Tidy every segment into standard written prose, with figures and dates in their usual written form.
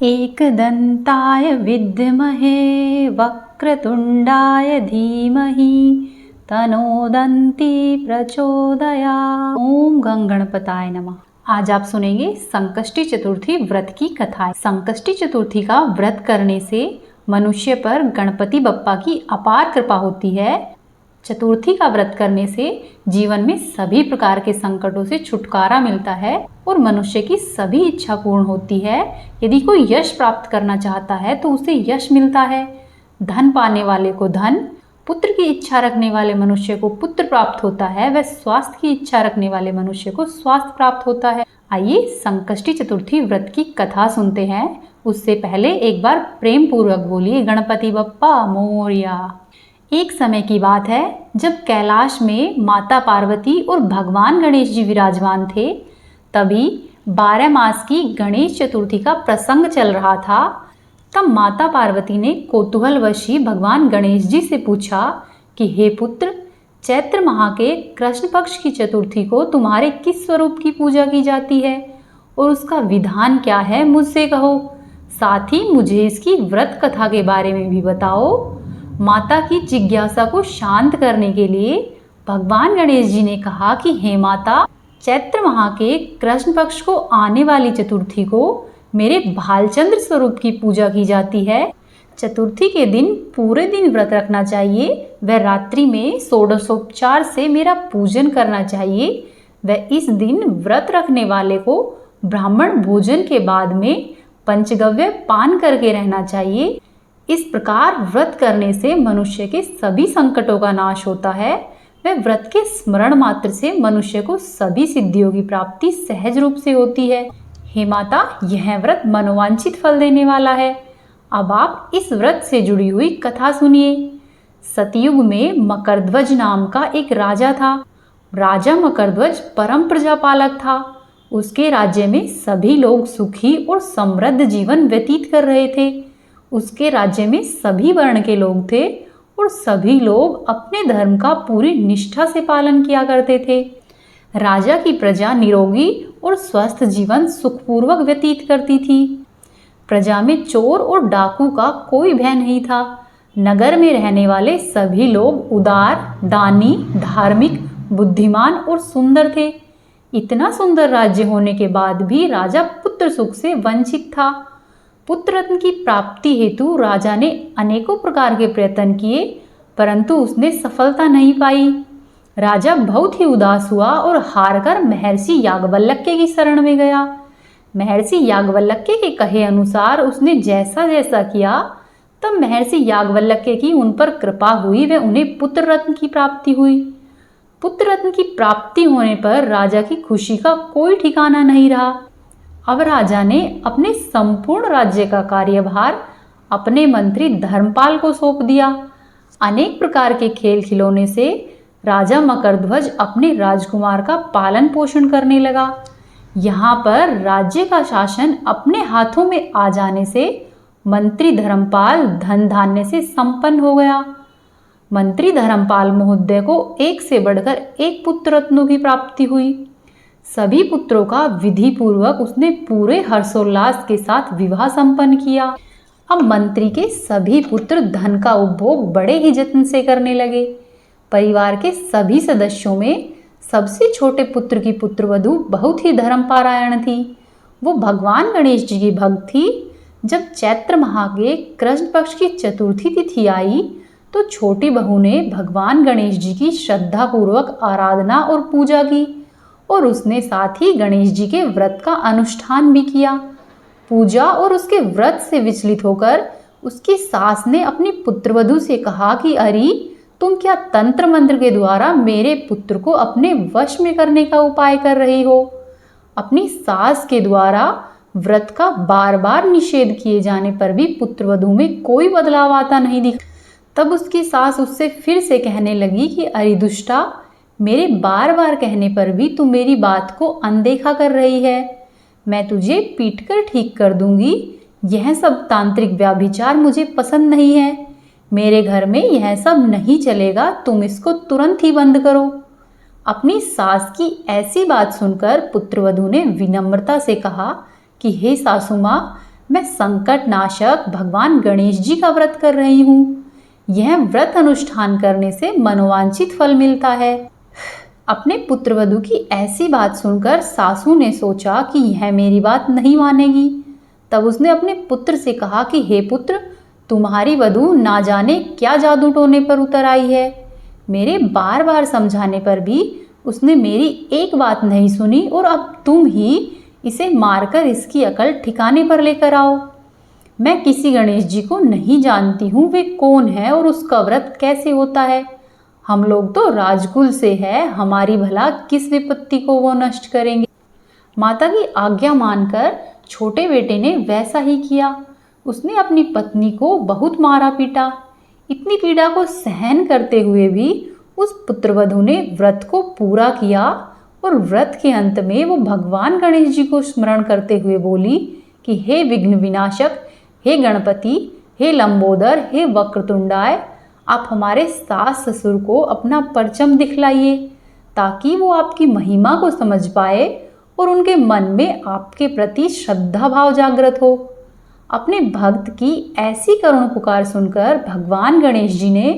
एकदन्ताय विद्महे वक्रतुण्डाय धीमहि तन्नो दन्ती प्रचोदयात्। ओम गणपताय नमः। आज आप सुनेंगे संकष्टी चतुर्थी व्रत की कथा। संकष्टी चतुर्थी का व्रत करने से मनुष्य पर गणपति बप्पा की अपार कृपा होती है। चतुर्थी का व्रत करने से जीवन में सभी प्रकार के संकटों से छुटकारा मिलता है और मनुष्य की सभी इच्छा पूर्ण होती है। यदि कोई यश प्राप्त करना चाहता है तो उसे यश मिलता है। धन पाने वाले को धन, पुत्र की इच्छा रखने वाले मनुष्य को पुत्र प्राप्त होता है, वह स्वास्थ्य की इच्छा रखने वाले मनुष्य को स्वास्थ्य प्राप्त होता है। आइए संकष्टी चतुर्थी व्रत की कथा सुनते हैं। उससे पहले एक बार प्रेम पूर्वक बोलिए गणपति बप्पा मोरया। एक समय की बात है जब कैलाश में माता पार्वती और भगवान गणेश जी विराजमान थे। तभी 12 मास की गणेश चतुर्थी का प्रसंग चल रहा था। तब माता पार्वती ने कौतूहलवश ही भगवान गणेश जी से पूछा कि हे पुत्र, चैत्र माह के कृष्ण पक्ष की चतुर्थी को तुम्हारे किस स्वरूप की पूजा की जाती है और उसका विधान क्या है, मुझसे कहो। साथ ही मुझे इसकी व्रत कथा के बारे में भी बताओ। माता की जिज्ञासा को शांत करने के लिए भगवान गणेश जी ने कहा कि हे माता, चैत्र माह के कृष्ण पक्ष को आने वाली चतुर्थी को मेरे भालचंद्र स्वरूप की पूजा की जाती है। चतुर्थी के दिन पूरे दिन व्रत रखना चाहिए। वह रात्रि में षोडशोपचार से मेरा पूजन करना चाहिए। वह इस दिन व्रत रखने वाले को ब्राह्मण भोजन के बाद में पंचगव्य पान करके रहना चाहिए। इस प्रकार व्रत करने से मनुष्य के सभी संकटों का नाश होता है। वह व्रत के स्मरण मात्र से मनुष्य को सभी सिद्धियों की प्राप्ति सहज रूप से होती है। हे माता, यह व्रत मनोवांछित फल देने वाला है। अब आप इस व्रत से जुड़ी हुई कथा सुनिए। सतयुग में मकरध्वज नाम का एक राजा था। राजा मकरध्वज परम प्रजापालक था। उसके राज्य में सभी लोग सुखी और समृद्ध जीवन व्यतीत कर रहे थे। उसके राज्य में सभी वर्ण के लोग थे और सभी लोग अपने धर्म का पूरी निष्ठा से पालन किया करते थे। राजा की प्रजा निरोगी और स्वस्थ जीवन सुखपूर्वक व्यतीत करती थी। प्रजा में चोर और डाकू का कोई भय नहीं था। नगर में रहने वाले सभी लोग उदार, दानी, धार्मिक, बुद्धिमान और सुंदर थे। इतना सुंदर राज्य होने के बाद भी राजा पुत्र सुख से वंचित था। पुत्र रत्न की प्राप्ति हेतु राजा ने अनेकों प्रकार के प्रयत्न किए, परंतु उसने सफलता नहीं पाई। राजा बहुत ही उदास हुआ और हारकर महर्षि याज्ञवल्क्य की शरण में गया। महर्षि याज्ञवल्क्य के कहे अनुसार उसने जैसा जैसा किया, तब महर्षि याज्ञवल्क्य की उन पर कृपा हुई व उन्हें पुत्र रत्न की प्राप्ति हुई। पुत्र रत्न की प्राप्ति होने पर राजा की खुशी का कोई ठिकाना नहीं रहा। अब राजा ने अपने संपूर्ण राज्य का कार्यभार अपने मंत्री धर्मपाल को सौंप दिया। अनेक प्रकार के खेल खिलौने से राजा मकरध्वज अपने राजकुमार का पालन पोषण करने लगा। यहाँ पर राज्य का शासन अपने हाथों में आ जाने से मंत्री धर्मपाल धन धान्य से संपन्न हो गया। मंत्री धर्मपाल महोदय को एक से बढ़कर एक पुत्र रत्नों की प्राप्ति हुई। सभी पुत्रों का विधि पूर्वक उसने पूरे हर्षोल्लास के साथ विवाह संपन्न किया। अब मंत्री के सभी पुत्र धन का उपभोग बड़े ही जत्न से करने लगे। परिवार के सभी सदस्यों में सबसे छोटे पुत्र की पुत्रवधू बहुत ही धर्मपरायण थी। वो भगवान गणेश जी की भक्त थी। जब चैत्र माह के कृष्ण पक्ष की चतुर्थी तिथि आई तो छोटी बहू ने भगवान गणेश जी की श्रद्धा पूर्वक आराधना और पूजा की और उसने साथ ही गणेश जी के व्रत का अनुष्ठान भी किया। पूजा और उसके व्रत से विचलित होकर उसकी सास ने अपनी पुत्रवधू से कहा कि अरे, तुम क्या तंत्र मंत्र के द्वारा मेरे पुत्र को अपने वश में करने का उपाय कर रही हो। अपनी सास के द्वारा व्रत का बार बार निषेध किए जाने पर भी पुत्रवधू में कोई बदलाव आता नहीं दिखा। तब उसकी सास उससे फिर से कहने लगी कि अरे दुष्टा, मेरे बार बार कहने पर भी तू मेरी बात को अनदेखा कर रही है। मैं तुझे पीटकर ठीक कर दूंगी। यह सब तांत्रिक व्याभिचार मुझे पसंद नहीं है। मेरे घर में यह सब नहीं चलेगा। तुम इसको तुरंत ही बंद करो। अपनी सास की ऐसी बात सुनकर पुत्रवधू ने विनम्रता से कहा कि हे सासू माँ, मैं संकट नाशक भगवान गणेश जी का व्रत कर रही हूँ। यह व्रत अनुष्ठान करने से मनोवांछित फल मिलता है। अपने पुत्रवधू की ऐसी बात सुनकर सासू ने सोचा कि यह मेरी बात नहीं मानेगी। तब उसने अपने पुत्र से कहा कि हे पुत्र, तुम्हारी वधू ना जाने क्या जादू टोने पर उतर आई है। मेरे बार बार समझाने पर भी उसने मेरी एक बात नहीं सुनी और अब तुम ही इसे मारकर इसकी अकल ठिकाने पर लेकर आओ। मैं किसी गणेश जी को नहीं जानती हूँ, वे कौन है और उसका व्रत कैसे होता है। हम लोग तो राजकुल से है, हमारी भला किस विपत्ति को वो नष्ट करेंगे। माता की आज्ञा मानकर छोटे बेटे ने वैसा ही किया। उसने अपनी पत्नी को बहुत मारा पीटा। इतनी पीड़ा को सहन करते हुए भी उस पुत्रवधू ने व्रत को पूरा किया और व्रत के अंत में वो भगवान गणेश जी को स्मरण करते हुए बोली कि हे विघ्न विनाशक, हे गणपति, हे लंबोदर, हे वक्रतुंडाय, आप हमारे सास ससुर को अपना परचम दिखलाइए ताकि वो आपकी महिमा को समझ पाए और उनके मन में आपके प्रति श्रद्धा भाव जागृत हो। अपने भक्त की ऐसी करुण पुकार सुनकर भगवान गणेश जी ने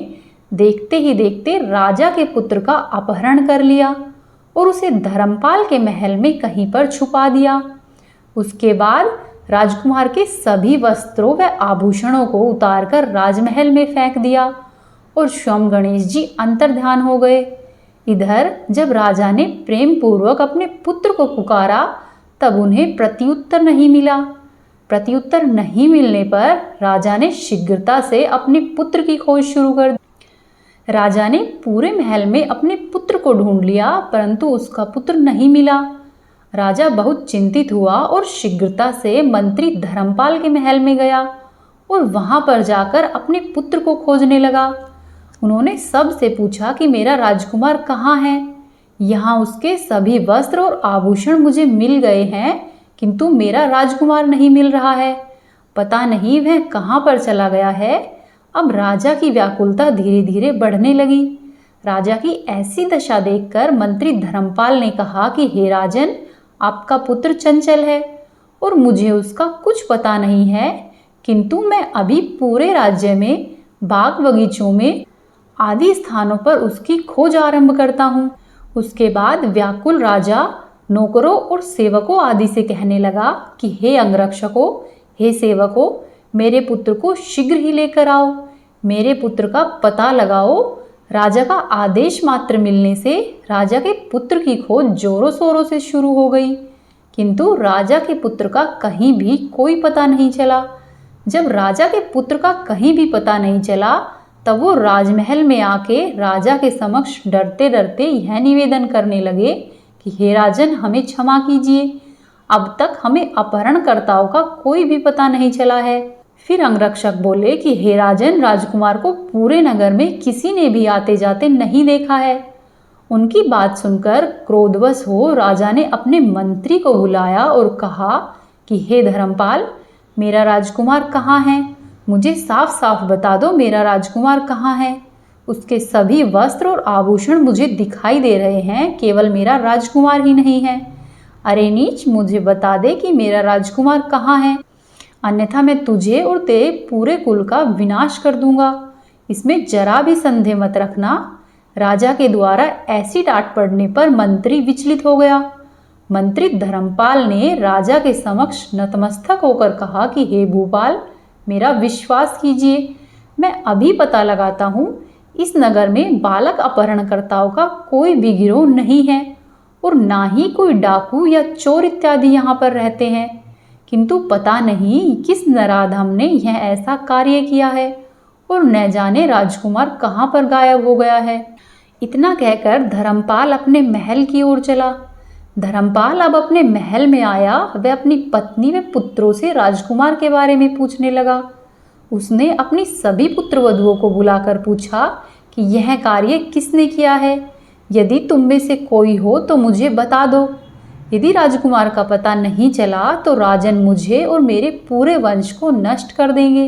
देखते ही देखते राजा के पुत्र का अपहरण कर लिया और उसे धर्मपाल के महल में कहीं पर छुपा दिया। उसके बाद राजकुमार के सभी वस्त्रों व आभूषणों को उतारकर राजमहल में फेंक दिया और स्वयं गणेश जी अंतर्ध्यान हो गए। इधर जब राजा ने प्रेम पूर्वक अपने पुत्र को पुकारा तब उन्हें प्रत्युत्तर नहीं मिला। प्रत्युत्तर नहीं मिलने पर राजा ने शीघ्रता से अपने पुत्र की खोज शुरू कर दी। राजा ने पूरे महल में अपने पुत्र को ढूंढ लिया परंतु उसका पुत्र नहीं मिला। राजा बहुत चिंतित हुआ और शीघ्रता से मंत्री धर्मपाल के महल में गया और वहां पर जाकर अपने पुत्र को खोजने लगा। उन्होंने सबसे पूछा कि मेरा राजकुमार कहाँ है। यहाँ उसके सभी वस्त्र और आभूषण मुझे मिल गए हैं किंतु मेरा राजकुमार नहीं मिल रहा है। पता नहीं वह कहाँ पर चला गया है। अब राजा की व्याकुलता धीरे धीरे बढ़ने लगी। राजा की ऐसी दशा देखकर मंत्री धर्मपाल ने कहा कि हे राजन, आपका पुत्र चंचल है और मुझे उसका कुछ पता नहीं है, किंतु मैं अभी पूरे राज्य में बाग बगीचों में आदि स्थानों पर उसकी खोज आरंभ करता हूँ। उसके बाद व्याकुल राजा नौकरों और सेवकों आदि से कहने लगा कि हे अंगरक्षकों, हे सेवकों, मेरे पुत्र को शीघ्र ही लेकर आओ, मेरे पुत्र का पता लगाओ। राजा का आदेश मात्र मिलने से राजा के पुत्र की खोज जोरों शोरों से शुरू हो गई किंतु राजा के पुत्र का कहीं भी कोई पता नहीं चला। जब राजा के पुत्र का कहीं भी पता नहीं चला तब वो राजमहल में आके राजा के समक्ष डरते डरते यह निवेदन करने लगे कि हे राजन, हमें क्षमा कीजिए, अब तक हमें अपहरणकर्ताओं का कोई भी पता नहीं चला है। फिर अंगरक्षक बोले कि हे राजन, राजकुमार को पूरे नगर में किसी ने भी आते जाते नहीं देखा है। उनकी बात सुनकर क्रोधवश हो राजा ने अपने मंत्री को बुलाया और कहा कि हे धर्मपाल, मेरा राजकुमार कहाँ है? मुझे साफ साफ बता दो, मेरा राजकुमार कहाँ है? उसके सभी वस्त्र और आभूषण मुझे दिखाई दे रहे हैं, केवल मेरा राजकुमार ही नहीं है। अरे नीच, मुझे बता दे कि मेरा राजकुमार कहाँ है, अन्यथा मैं तुझे और तेरे पूरे कुल का विनाश कर दूंगा। इसमें जरा भी संदेह मत रखना। राजा के द्वारा ऐसी डांट पड़ने पर मंत्री विचलित हो गया। मंत्री धर्मपाल ने राजा के समक्ष नतमस्तक होकर कहा कि हे भूपाल, मेरा विश्वास कीजिए, मैं अभी पता लगाता हूँ, इस नगर में बालक अपहरणकर्ताओं का कोई भी गिरोह नहीं है और ना ही कोई डाकू या चोर इत्यादि यहाँ पर रहते हैं, किंतु पता नहीं किस नराधम ने यह ऐसा कार्य किया है और न जाने राजकुमार कहाँ पर गायब हो गया है। इतना कहकर धर्मपाल अपने महल की ओर चला। धर्मपाल अब अपने महल में आया। वह अपनी पत्नी व पुत्रों से राजकुमार के बारे में पूछने लगा। उसने अपनी सभी पुत्रवधुओं को बुलाकर पूछा कि यह कार्य किसने किया है। यदि तुम में से कोई हो तो मुझे बता दो। यदि राजकुमार का पता नहीं चला तो राजन मुझे और मेरे पूरे वंश को नष्ट कर देंगे।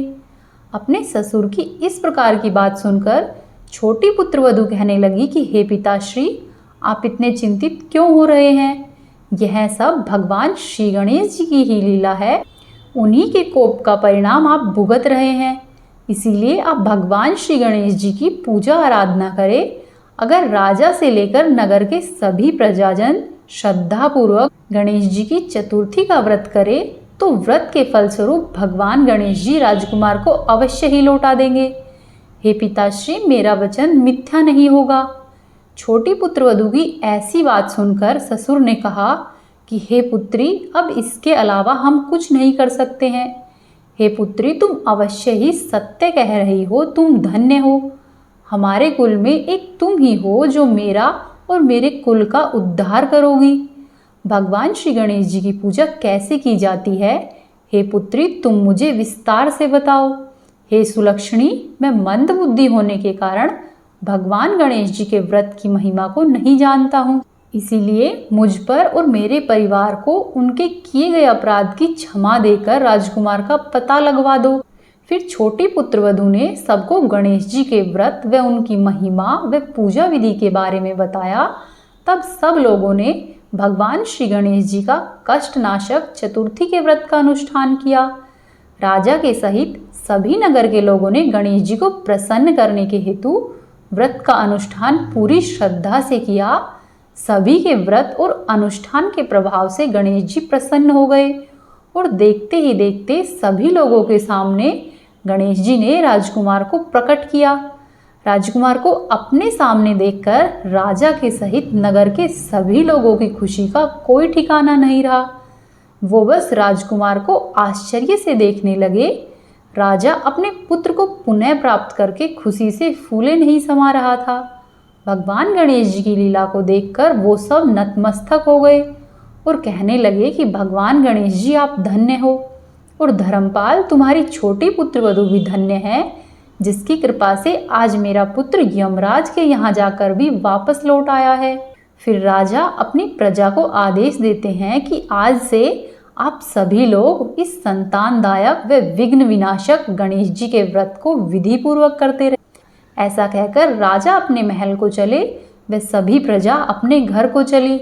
अपने ससुर की इस प्रकार की बात सुनकर छोटी पुत्रवधू कहने लगी कि हे पिताश्री, आप इतने चिंतित क्यों हो रहे हैं? यह सब भगवान श्री गणेश जी की ही लीला है। उन्हीं के कोप का परिणाम आप भुगत रहे हैं। इसीलिए आप भगवान श्री गणेश जी की पूजा आराधना करें। अगर राजा से लेकर नगर के सभी प्रजाजन श्रद्धापूर्वक गणेश जी की चतुर्थी का व्रत करें तो व्रत के फलस्वरूप भगवान गणेश जी राजकुमार को अवश्य ही लौटा देंगे। हे पिताश्री, मेरा वचन मिथ्या नहीं होगा। छोटी पुत्रवधू की ऐसी बात सुनकर ससुर ने कहा कि हे पुत्री, अब इसके अलावा हम कुछ नहीं कर सकते हैं। हे पुत्री, तुम अवश्य ही सत्य कह रही हो, तुम धन्य हो। हमारे कुल में एक तुम ही हो जो मेरा और मेरे कुल का उद्धार करोगी। भगवान श्री गणेश जी की पूजा कैसे की जाती है, हे पुत्री, तुम मुझे विस्तार से बताओ। हे सुलक्षणी, मैं मंद बुद्धि होने के कारण भगवान गणेश जी के व्रत की महिमा को नहीं जानता हूँ। इसीलिए मुझ पर और मेरे परिवार को उनके किए गए अपराध की क्षमा देकर राजकुमार का पता लगवा दो। फिर छोटी पुत्रवधू ने सबको गणेश जी के व्रत व उनकी महिमा व पूजा विधि के बारे में बताया। तब सब लोगों ने भगवान श्री गणेश जी का कष्टनाशक चतुर्थी के व्रत का अनुष्ठान किया। राजा के सहित सभी नगर के लोगों ने गणेश जी को प्रसन्न करने के हेतु व्रत का अनुष्ठान पूरी श्रद्धा से किया। सभी के व्रत और अनुष्ठान के प्रभाव से गणेश जी प्रसन्न हो गए और देखते ही देखते सभी लोगों के सामने गणेश जी ने राजकुमार को प्रकट किया। राजकुमार को अपने सामने देखकर राजा के सहित नगर के सभी लोगों की खुशी का कोई ठिकाना नहीं रहा। वो बस राजकुमार को आश्चर्य से देखने लगे। राजा अपने पुत्र को पुनः प्राप्त करके खुशी से फूले नहीं समा रहा था। भगवान गणेश जी की लीला को देखकर वो सब नतमस्तक हो गए और कहने लगे कि भगवान गणेश जी, आप धन्य हो और धर्मपाल, तुम्हारी छोटी पुत्रवधू भी धन्य है, जिसकी कृपा से आज मेरा पुत्र यमराज के यहाँ जाकर भी वापस लौट आया है। फिर राजा अपनी प्रजा को आदेश देते हैं कि आज से आप सभी लोग इस संतानदायक व विघ्न विनाशक गणेश जी के व्रत को विधि पूर्वक करते रहे। ऐसा कहकर राजा अपने महल को चले व सभी प्रजा अपने घर को चली।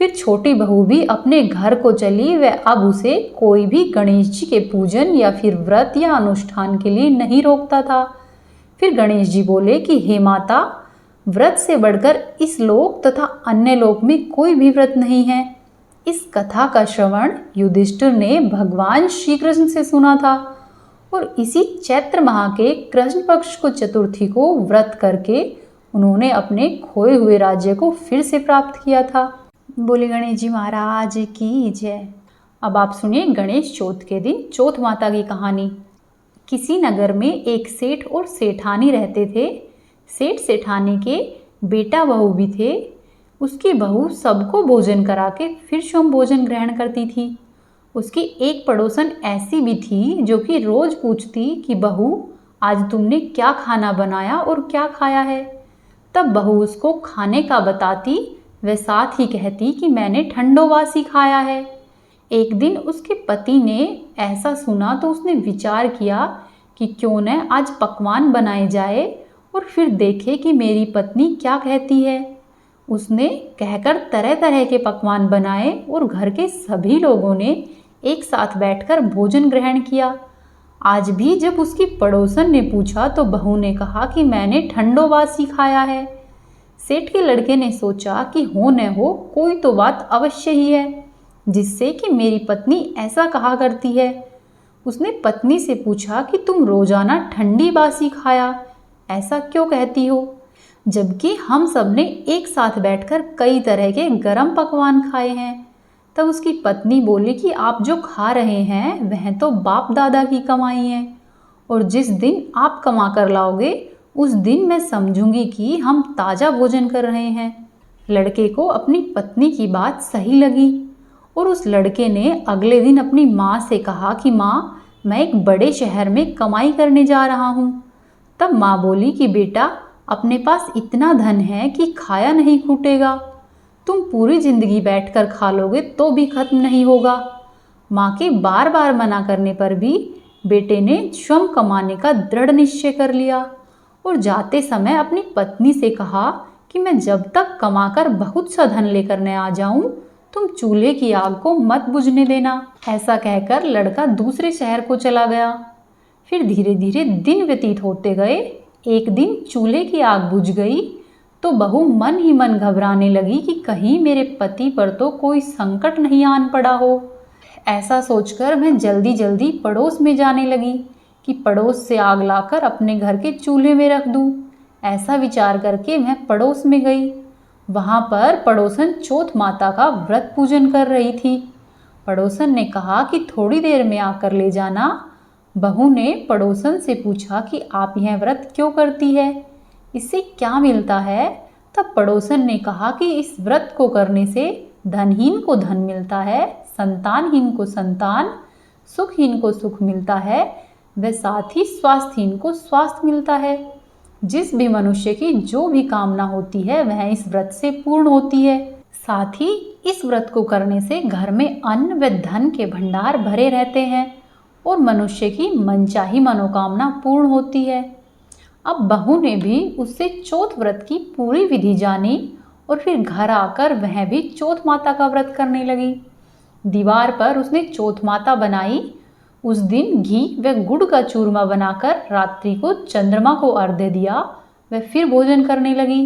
फिर छोटी बहू भी अपने घर को चली व अब उसे कोई भी गणेश जी के पूजन या फिर व्रत या अनुष्ठान के लिए नहीं रोकता था। फिर गणेश जी बोले कि हे माता, व्रत से बढ़कर इस लोक तथा अन्य लोक में कोई भी व्रत नहीं है। इस कथा का श्रवण युधिष्ठिर ने भगवान श्री कृष्ण से सुना था और इसी चैत्र माह के कृष्ण पक्ष को चतुर्थी को व्रत करके उन्होंने अपने खोए हुए राज्य को फिर से प्राप्त किया था। बोले गणेश जी महाराज की जय। अब आप सुनिए गणेश चौथ के दिन चौथ माता की कहानी। किसी नगर में एक सेठ और सेठानी रहते थे। सेठ सेठानी के बेटा बहू भी थे। उसकी बहू सबको भोजन करा के फिर स्वयं भोजन ग्रहण करती थी। उसकी एक पड़ोसन ऐसी भी थी जो कि रोज पूछती कि बहू, आज तुमने क्या खाना बनाया और क्या खाया है। तब बहू उसको खाने का बताती व साथ ही कहती कि मैंने ठंडोबासी खाया है। एक दिन उसके पति ने ऐसा सुना तो उसने विचार किया कि क्यों न आज पकवान बनाए जाए और फिर देखे कि मेरी पत्नी क्या कहती है। उसने कहकर तरह तरह के पकवान बनाए और घर के सभी लोगों ने एक साथ बैठकर भोजन ग्रहण किया। आज भी जब उसकी पड़ोसन ने पूछा तो बहू ने कहा कि मैंने ठंडोबासी खाया है। सेठ के लड़के ने सोचा कि हो न हो कोई तो बात अवश्य ही है जिससे कि मेरी पत्नी ऐसा कहा करती है। उसने पत्नी से पूछा कि तुम रोजाना ठंडी बासी खाया ऐसा क्यों कहती हो, जबकि हम सब ने एक साथ बैठकर कई तरह के गरम पकवान खाए हैं। तब उसकी पत्नी बोली कि आप जो खा रहे हैं वह तो बाप दादा की कमाई है और जिस दिन आप कमा कर लाओगे उस दिन मैं समझूंगी कि हम ताज़ा भोजन कर रहे हैं। लड़के को अपनी पत्नी की बात सही लगी और उस लड़के ने अगले दिन अपनी माँ से कहा कि माँ, मैं एक बड़े शहर में कमाई करने जा रहा हूँ। तब माँ बोली कि बेटा, अपने पास इतना धन है कि खाया नहीं खूटेगा, तुम पूरी जिंदगी बैठकर खा लोगे तो भी खत्म नहीं होगा। माँ के बार बार मना करने पर भी बेटे ने स्वयं कमाने का दृढ़ निश्चय कर लिया और जाते समय अपनी पत्नी से कहा कि मैं जब तक कमाकर बहुत सा धन लेकर न आ जाऊं तुम चूल्हे की आग को मत बुझने देना। ऐसा कहकर लड़का दूसरे शहर को चला गया। फिर धीरे धीरे दिन व्यतीत होते गए। एक दिन चूल्हे की आग बुझ गई तो बहू मन ही मन घबराने लगी कि कहीं मेरे पति पर तो कोई संकट नहीं आन पड़ा हो। ऐसा सोचकर मैं जल्दी जल्दी पड़ोस में जाने लगी कि पड़ोस से आग लाकर अपने घर के चूल्हे में रख दूं। ऐसा विचार करके मैं पड़ोस में गई। वहाँ पर पड़ोसन चौथ माता का व्रत पूजन कर रही थी। पड़ोसन ने कहा कि थोड़ी देर में आकर ले जाना। बहू ने पड़ोसन से पूछा कि आप यह व्रत क्यों करती है, इससे क्या मिलता है। तब पड़ोसन ने कहा कि इस व्रत को करने से धनहीन को धन मिलता है, संतानहीन को संतान, सुखहीन को सुख मिलता है व साथ ही स्वास्थ्यहीन को स्वास्थ्य मिलता है। जिस भी मनुष्य की जो भी कामना होती है वह इस व्रत से पूर्ण होती है। साथ ही इस व्रत को करने से घर में अन्न व धन के भंडार भरे रहते हैं और मनुष्य की मनचाही मनोकामना पूर्ण होती है। अब बहू ने भी उससे चौथ व्रत की पूरी विधि जानी और फिर घर आकर वह भी चौथ माता का व्रत करने लगी। दीवार पर उसने चौथ माता बनाई। उस दिन घी व गुड़ का चूरमा बनाकर रात्रि को चंद्रमा को अर्घ्य दिया व फिर भोजन करने लगी।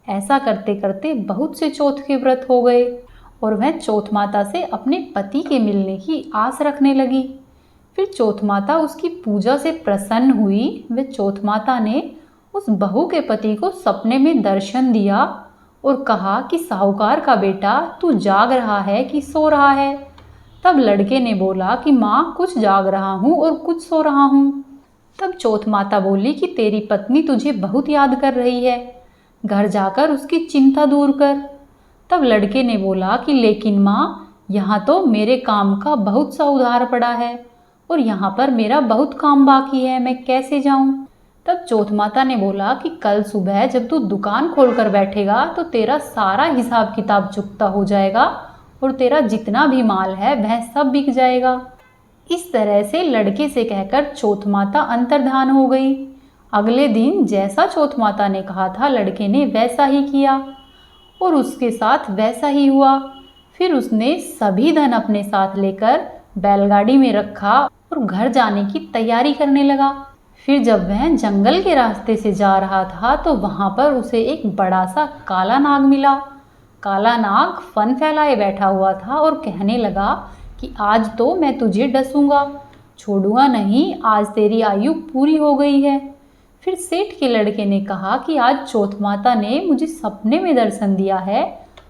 ऐसा करते करते बहुत से चौथ के व्रत हो गए और वह चौथ माता से अपने पति के मिलने की आस रखने लगी। फिर चौथ माता उसकी पूजा से प्रसन्न हुई व चौथ माता ने उस बहू के पति को सपने में दर्शन दिया और कहा कि साहूकार का बेटा तू जाग रहा है कि सो रहा है। तब लड़के ने बोला कि माँ कुछ जाग रहा हूँ और कुछ सो रहा हूँ। तब चौथ माता बोली कि तेरी पत्नी तुझे बहुत याद कर रही है, घर जाकर उसकी चिंता दूर कर। तब लड़के ने बोला कि लेकिन माँ यहाँ तो मेरे काम का बहुत सा उधार पड़ा है और यहाँ पर मेरा बहुत काम बाकी है, मैं कैसे जाऊँ। तब चौथ माता ने बोला कि कल सुबह जब तू दुकान खोलकर बैठेगा तो तेरा सारा हिसाब किताब चुकता हो जाएगा और तेरा जितना भी माल है वह सब बिक जाएगा। इस तरह से लड़के से कहकर चौथ माता अंतर्धान हो गई। अगले दिन जैसा चौथ माता ने कहा था लड़के ने वैसा ही किया और उसके साथ वैसा ही हुआ। फिर उसने सभी धन अपने साथ लेकर बैलगाड़ी में रखा और घर जाने की तैयारी करने लगा। फिर जब वह जंगल के रास्ते से जा रहा था तो वहाँ पर उसे एक बड़ा सा काला नाग मिला। काला नाग फन फैलाए बैठा हुआ था और कहने लगा कि आज तो मैं तुझे डसूंगा, छोड़ूंगा नहीं, आज तेरी आयु पूरी हो गई है। फिर सेठ के लड़के ने कहा कि आज चौथ माता ने मुझे सपने में दर्शन दिया है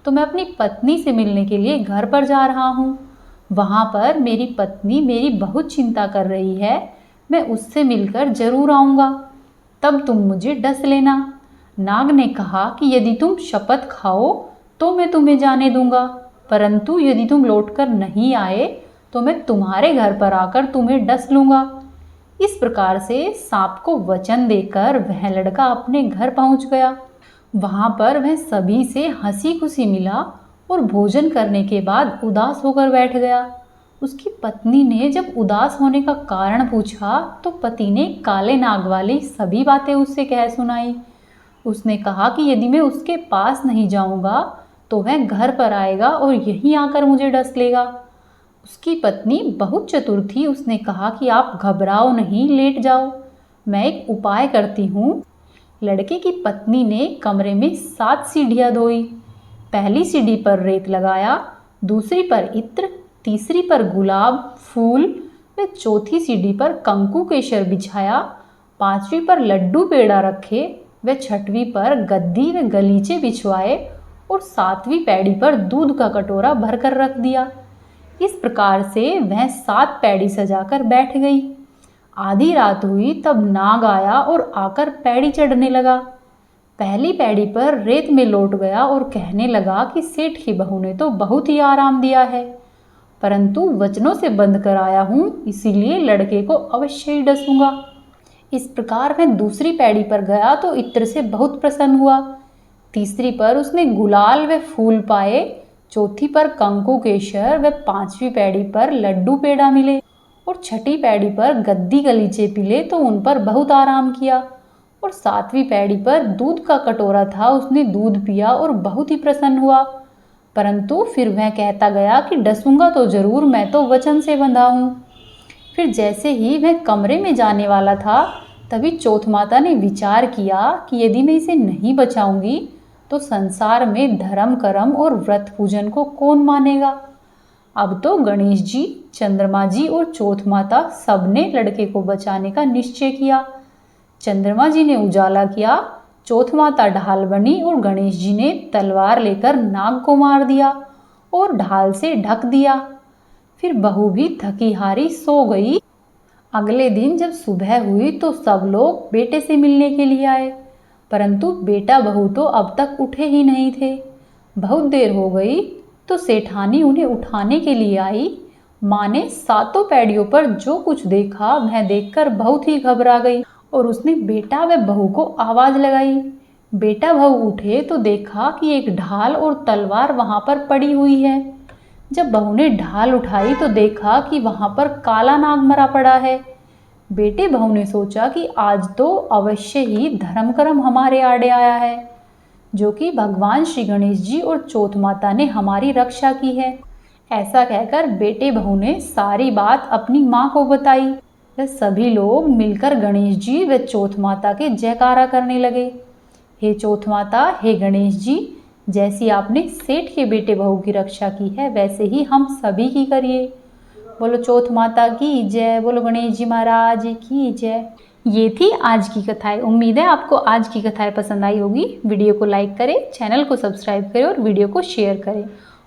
तो मैं अपनी पत्नी से मिलने के लिए घर पर जा रहा हूँ। वहाँ पर मेरी पत्नी मेरी बहुत चिंता कर रही है, मैं उससे मिलकर जरूर आऊँगा, तब तुम मुझे डस लेना। नाग ने कहा कि यदि तुम शपथ खाओ तो मैं तुम्हें जाने दूंगा, परंतु यदि तुम लौटकर नहीं आए तो मैं तुम्हारे घर पर आकर तुम्हें डस लूँगा। इस प्रकार से सांप को वचन देकर वह लड़का अपने घर पहुँच गया। वहाँ पर वह सभी से हंसी खुशी मिला और भोजन करने के बाद उदास होकर बैठ गया। उसकी पत्नी ने जब उदास होने का कारण पूछा तो पति ने काले नाग वाली सभी बातें उससे कह सुनाई। उसने कहा कि यदि मैं उसके पास नहीं जाऊंगा तो वह घर पर आएगा और यहीं आकर मुझे डस लेगा। उसकी पत्नी बहुत चतुर थी। उसने कहा कि आप घबराओ नहीं, लेट जाओ, मैं एक उपाय करती हूँ। लड़के की पत्नी ने कमरे में 7 सीढ़ियाँ धोई। पहली सीढ़ी पर रेत लगाया, दूसरी पर इत्र, तीसरी पर गुलाब फूल व चौथी सीढ़ी पर कंकु केशर बिछाया, 5वीं पर लड्डू पेड़ा रखे व 6वीं पर गद्दी व गलीचे बिछवाए और 7वीं पैड़ी पर दूध का कटोरा भरकर रख दिया। इस प्रकार से वह 7 पैड़ी सजाकर बैठ गई। आधी रात हुई तब नाग आया और आकर पैड़ी चढ़ने लगा। पहली पैड़ी पर रेत में लौट गया और कहने लगा कि सेठ की बहू ने तो बहुत ही आराम दिया है, परंतु वचनों से बंध कर आया हूँ, इसीलिए लड़के को अवश्य ही डसूंगा। इस प्रकार वह दूसरी पैड़ी पर गया तो इत्र से बहुत प्रसन्न हुआ। तीसरी पर उसने गुलाल व फूल पाए, चौथी पर कंकु केशर व 5वीं पैड़ी पर लड्डू पेड़ा मिले और 6ठी पैड़ी पर गद्दी गलीचे पिले तो उन पर बहुत आराम किया और 7वीं पैड़ी पर दूध का कटोरा था, उसने दूध पिया और बहुत ही प्रसन्न हुआ। परंतु फिर वह कहता गया कि डसूंगा तो जरूर, मैं तो वचन से बंधा हूँ। फिर जैसे ही वह कमरे में जाने वाला था, तभी चौथ माता ने विचार किया कि यदि मैं इसे नहीं बचाऊंगी तो संसार में धर्म कर्म और व्रत पूजन को कौन मानेगा। अब तो गणेश जी, चंद्रमा जी और चौथ माता सबने लड़के को बचाने का निश्चय किया। चंद्रमा जी ने उजाला किया, चौथ माता ढाल बनी और गणेश जी ने तलवार लेकर नाग को मार दिया और ढाल से ढक दिया। फिर बहू भी थकी हारी सो गई। अगले दिन जब सुबह हुई तो सब लोग बेटे से मिलने के लिए आए, परंतु बेटा बहू तो अब तक उठे ही नहीं थे। बहुत देर हो गई तो सेठानी उन्हें उठाने के लिए आई। माँ ने सातों पैड़ियों पर जो कुछ देखा वह देखकर बहुत ही घबरा गई और उसने बेटा व बहू को आवाज लगाई। बेटा बहू उठे तो देखा कि एक ढाल और तलवार वहां पर पड़ी हुई है। जब बहू ने ढाल उठाई तो देखा कि वहां पर काला नाग मरा पड़ा है। बेटे बहू ने सोचा कि आज तो अवश्य ही धर्म कर्म हमारे आड़े आया है, जो कि भगवान श्री गणेश जी और चौथ माता ने हमारी रक्षा की है। ऐसा कहकर बेटे बहू ने सारी बात अपनी माँ को बताई। वे सभी लोग मिलकर गणेश जी व चौथ माता के जयकारा करने लगे। हे चौथ माता, हे गणेश जी, जैसी आपने सेठ के बेटे बहू की रक्षा की है वैसे ही हम सभी की करिए। बोलो चौथ माता की जय, बोलो गणेश जी महाराज की जय। ये थी आज की कथाएं। उम्मीद है आपको आज की कथाएं पसंद आई होगी। वीडियो को लाइक करें, चैनल को सब्सक्राइब करें और वीडियो को शेयर करें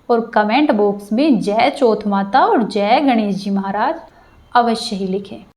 और कमेंट बॉक्स में जय चौथ माता और जय गणेश जी महाराज अवश्य ही लिखें।